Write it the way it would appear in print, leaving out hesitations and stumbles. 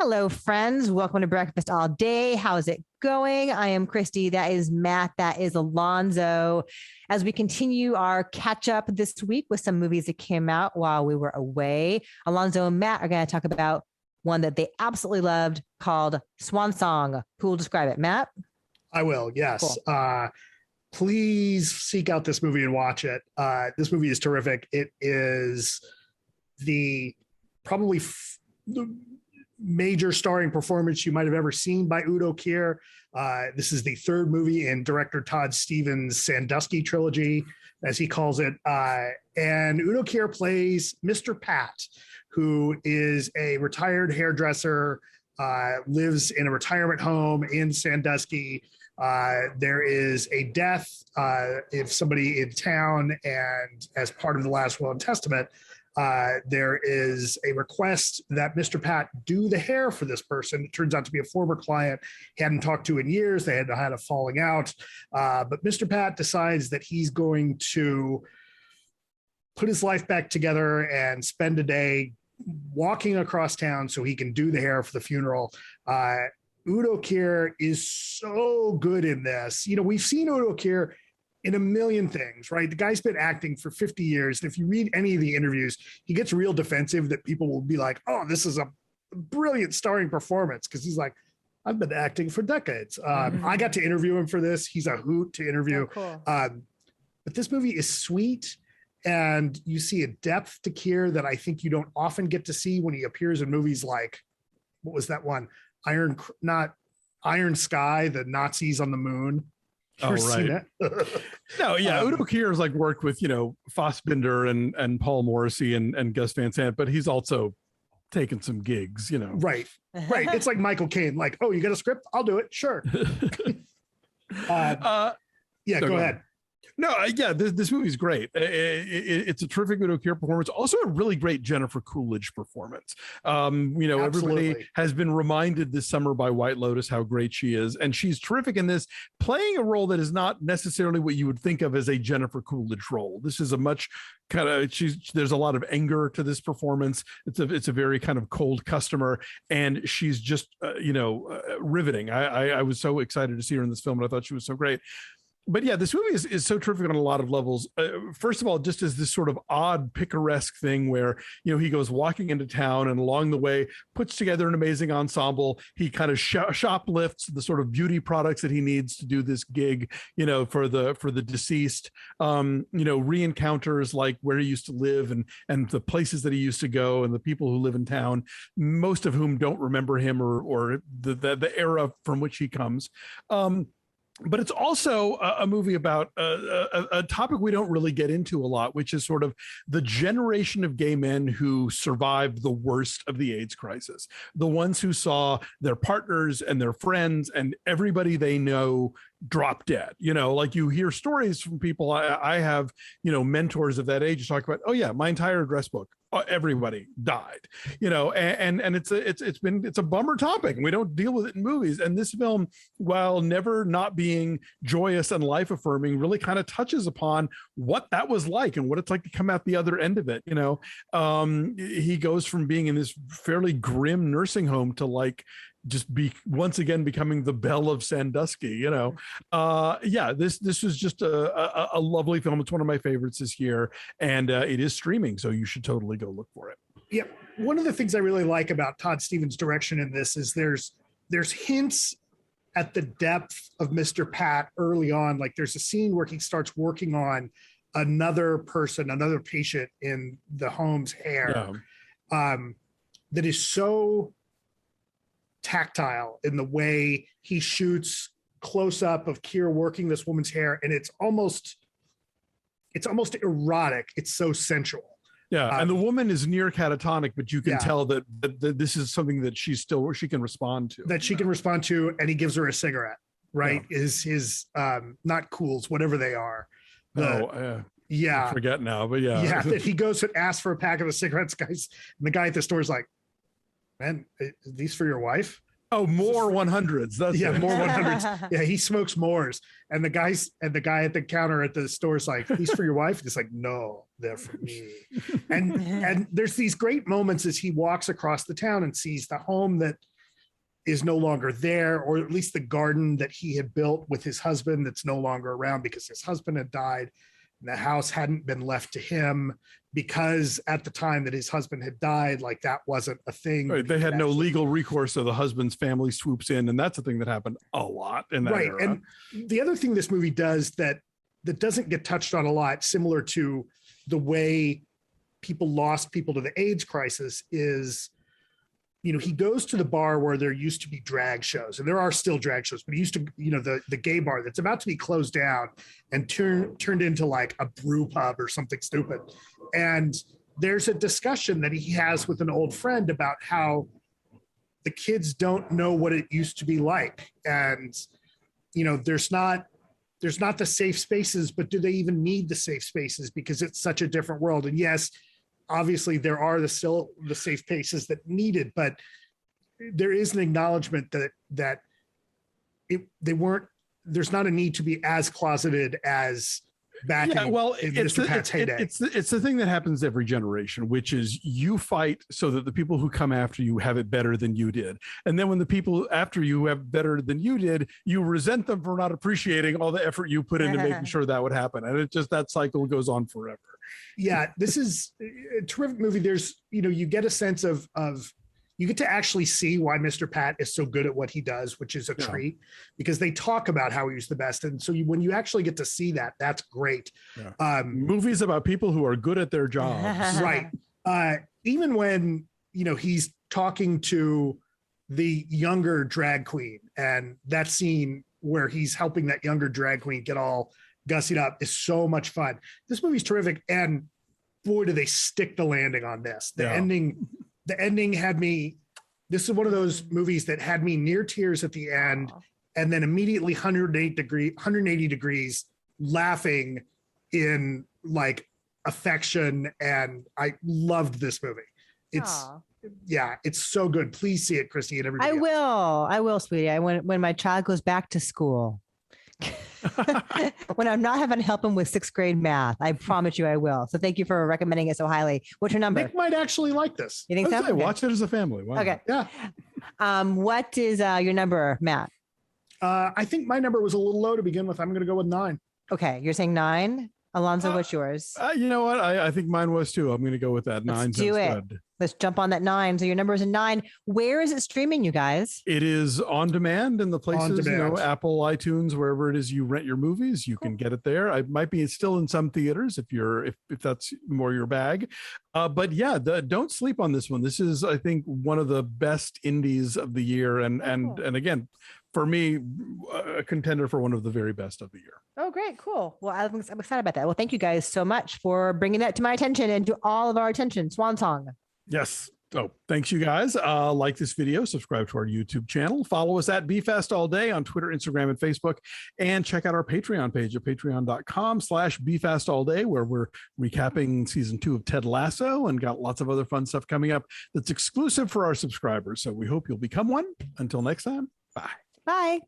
Hello, friends. Welcome to Breakfast All Day. How's it going? I am Christy. That is Matt. That is Alonso. As we continue our catch up this week with some movies that came out while we were away, Alonso and Matt are going to talk about one that they absolutely loved called Swan Song. Who will describe it? Matt? I will, yes. Cool. Please seek out this movie and watch it. This movie is terrific. It is the probably the major starring performance you might have ever seen by Udo Kier. This is the third movie in director Todd Stevens' Sandusky trilogy, as he calls it. And Udo Kier plays Mr. Pat, who is a retired hairdresser, lives in a retirement home in Sandusky. There is a death if somebody in town, and as part of the last will and testament, there is a request that Mr. Pat do the hair for this person. It turns out to be a former client he hadn't talked to in years. They had had a falling out. But Mr. Pat decides that he's going to put his life back together and spend a day walking across town so he can do the hair for the funeral. Udo Kier is so good in this. You know, we've seen Udo Kier in a million things, right? The guy's been acting for 50 years. And if you read any of the interviews, he gets real defensive that people will be like, oh, this is a brilliant starring performance. Cause he's like, I've been acting for decades. I got to interview him for this. He's a hoot to interview. Oh, cool. But this movie is sweet. And you see a depth to Kier that I think you don't often get to see when he appears in movies like, what was that one? Not Iron Sky, the Nazis on the moon. Oh, right. No, yeah. Udo Kier has like worked with, Fassbinder and Paul Morrissey and Gus Van Sant, but he's also taken some gigs, Right. It's like Michael Caine, like, oh, you got a script? I'll do it. Sure. Go ahead. No, yeah, this movie's great. It's a terrific Udo Kier performance. Also a really great Jennifer Coolidge performance. Everybody has been reminded this summer by White Lotus how great she is. And she's terrific in this, playing a role that is not necessarily what you would think of as a Jennifer Coolidge role. This is a much kind of, there's a lot of anger to this performance. It's a very kind of cold customer. And she's just, riveting. I was so excited to see her in this film, and I thought she was so great. But yeah, this movie is so terrific on a lot of levels. First of all, just as this sort of odd picaresque thing where, he goes walking into town and along the way puts together an amazing ensemble. He kind of shoplifts the sort of beauty products that he needs to do this gig, for the deceased, re-encounters like where he used to live and the places that he used to go and the people who live in town, most of whom don't remember him or the era from which he comes. But it's also a movie about a topic we don't really get into a lot, which is sort of the generation of gay men who survived the worst of the AIDS crisis, the ones who saw their partners and their friends and everybody they know drop dead. Like you hear stories from people. I have, mentors of that age talk about, oh yeah, my entire address book, everybody died, and it's a bummer topic, and we don't deal with it in movies. And this film, while never not being joyous and life affirming, really kind of touches upon what that was like and what it's like to come out the other end of it. He goes from being in this fairly grim nursing home to like just be once again becoming the belle of Sandusky. This was just a lovely film. It's one of my favorites this year, and it is streaming, so you should totally go look for it. Yeah, one of the things I really like about Todd Stevens' direction in this is there's hints at the depth of Mr. Pat early on. Like there's a scene where he starts working on another patient in the home's hair, that is so tactile in the way he shoots close up of Kier working this woman's hair, and it's almost erotic. It's so sensual. Yeah, and the woman is near catatonic, but you can tell that this is something that she can respond to. And he gives her a cigarette, right? Yeah. His not Cools, whatever they are. I forget now, but yeah. Yeah, that he goes and asks for a pack of the cigarettes, guys, and the guy at the store is like, man, are these for your wife? Oh, more 100s. That's yeah, it. more 100s. Yeah, he smokes mores. And the guy at the counter at the store is like, these for your wife? And it's like, no, they're for me. And there's these great moments as he walks across the town and sees the home that is no longer there, or at least the garden that he had built with his husband that's no longer around because his husband had died. And the house hadn't been left to him because at the time that his husband had died, like that wasn't a thing. Right. They had no legal recourse, so the husband's family swoops in, and that's a thing that happened a lot in that era. And the other thing this movie does that doesn't get touched on a lot, similar to the way people lost people to the AIDS crisis, is, you know, he goes to the bar where there used to be drag shows, and there are still drag shows, but he used to, you know, the gay bar that's about to be closed down and turned into like a brew pub or something stupid. And there's a discussion that he has with an old friend about how the kids don't know what it used to be like. And, you know, there's not the safe spaces, but do they even need the safe spaces because it's such a different world? And yes, obviously there are still the safe spaces that needed, but there is an acknowledgement that there's not a need to be as closeted as back in Mr. Pat's heyday. It's the thing that happens every generation, which is you fight so that the people who come after you have it better than you did. And then when the people after you have better than you did, you resent them for not appreciating all the effort you put into making sure that would happen. And that cycle goes on forever. Yeah, this is a terrific movie. There's, you know, you get a sense of you get to actually see why Mr. Pat is so good at what he does, which is a treat, because they talk about how he's the best. And so when you actually get to see that, that's great. Yeah. Movies about people who are good at their jobs. Right. Even when, you know, he's talking to the younger drag queen, and that scene where he's helping that younger drag queen get all gussied up is so much fun. This movie's terrific. And boy, do they stick the landing on this. The ending had me, this is one of those movies that had me near tears at the end, and then immediately 180 degrees laughing in like affection. And I loved this movie. It's so good. Please see it, Christy, and everybody else. I will, sweetie. When my child goes back to school, when I'm not having to help him with 6th grade math, I promise you I will. So thank you for recommending it so highly. What's your number? Nick might actually like this. You think so? Okay. Watch it as a family. Why okay. Yeah. What is your number, Matt? I think my number was a little low to begin with. I'm going to go with 9. Okay. You're saying 9? Alonso, what's yours? You know what? I think mine was too. I'm going to go with that. 9. Let's do it. Good. Let's jump on that 9. So your number is a 9. Where is it streaming, you guys? It is on demand in the places, you know, Apple, iTunes, wherever it is you rent your movies, you can get it there. I might be still in some theaters if that's more your bag. But yeah, don't sleep on this one. This is, I think, one of the best indies of the year. And again, for me, a contender for one of the very best of the year. Oh, great. Cool. Well, I'm excited about that. Well, thank you guys so much for bringing that to my attention and to all of our attention. Swan Song. Yes. Oh, thanks, you guys. Like this video, subscribe to our YouTube channel, follow us at BeFast All Day on Twitter, Instagram, and Facebook, and check out our Patreon page at patreon.com/BeFastAllDay, where we're recapping season 2 of Ted Lasso and got lots of other fun stuff coming up that's exclusive for our subscribers. So we hope you'll become one. Until next time, bye. Bye.